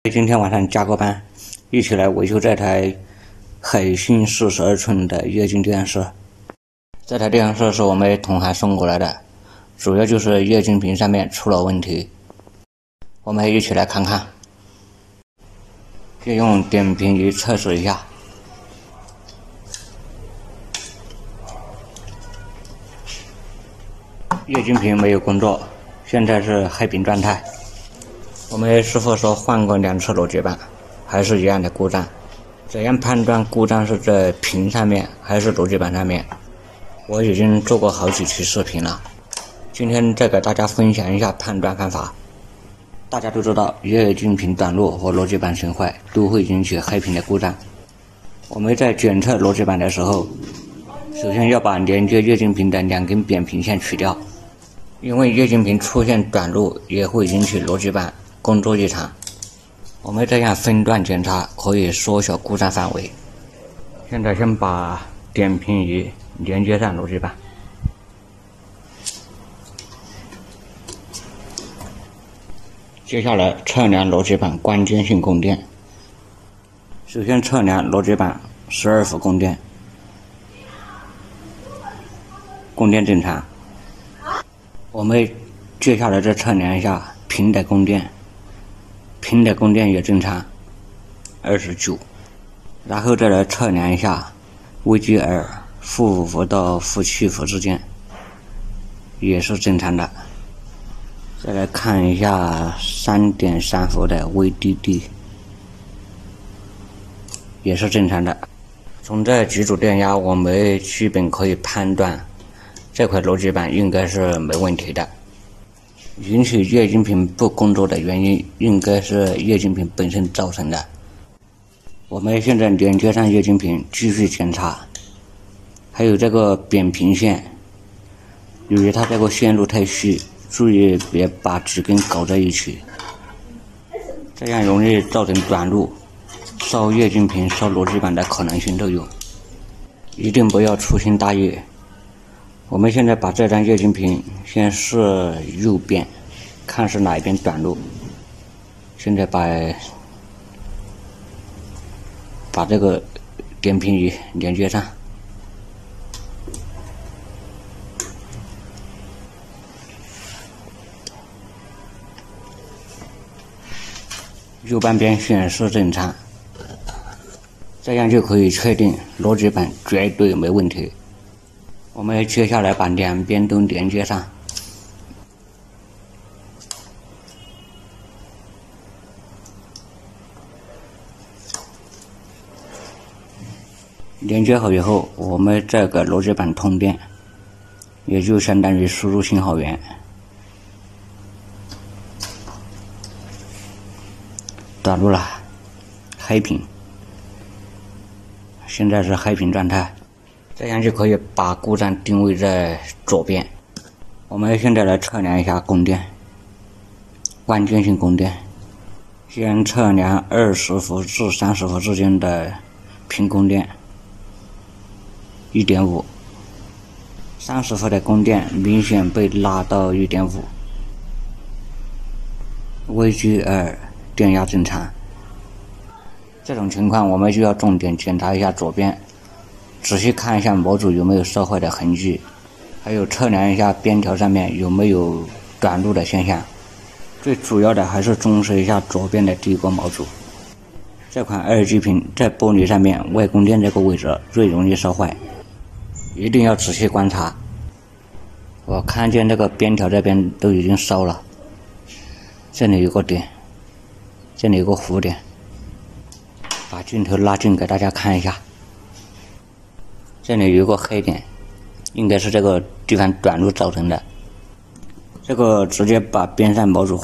今天晚上加个班，一起来维修这台海信42寸的液晶电视。这台电视是我们同行送过来的，主要就是液晶屏上面出了问题。我们一起来看看。先用点屏仪测试一下。液晶屏没有工作，现在是黑屏状态。我们师傅说换过2次逻辑板，还是一样的故障。怎样判断故障是在屏上面还是逻辑板上面？我已经做过好几期视频了，今天再给大家分享一下判断方法。大家都知道，液晶屏短路和逻辑板损坏都会引起黑屏的故障。我们在检测逻辑板的时候，首先要把连接液晶屏的2根扁平线取掉，因为液晶屏出现短路也会引起逻辑板工作异常。我们这样分段检查可以缩小故障范围。现在先把点屏仪连接上逻辑板，接下来测量逻辑板关键性供电。首先测量逻辑板12伏供电，供电正常。我们接下来再测量一下屏的供电，屏的供电也正常，29。然后再来测量一下 VGL 负5伏到负7伏之间，也是正常的。再来看一下 3.3 伏的 VDD， 也是正常的。从这几组电压，我们基本可以判断这块逻辑板应该是没问题的。引起液晶屏不工作的原因应该是液晶屏本身造成的。我们现在连接上液晶屏继续检查，还有这个扁平线，由于它这个线路太细，注意别把几根搞在一起，这样容易造成短路，烧液晶屏、烧逻辑板的可能性都有，一定不要粗心大意。我们现在把这张液晶屏先试右边，看是哪一边短路。现在把这个点屏仪连接上，右半边显示正常，这样就可以确定逻辑板绝对没问题。我们接下来把2边都连接上，连接好以后，我们再给逻辑板通电，也就相当于输入信号源。短路了，黑屏，现在是黑屏状态。这样就可以把故障定位在左边。我们现在来测量一下供电，关键性供电。先测量20伏至30伏之间的屏供电，1.5。30伏的供电明显被拉到1.5。VGL 电压正常。这种情况我们就要重点检查一下左边，仔细看一下模组有没有烧坏的痕迹，还有测量一下边条上面有没有短路的现象。最主要的还是重视一下左边的低波模组。这款2G 屏在玻璃上面外供电这个位置最容易烧坏，一定要仔细观察。我看见这个边条这边都已经烧了，这里有个点，这里有个弧点，把镜头拉近给大家看一下。这里有一个黑点，应该是这个地方短路造成的。这个直接把边上模组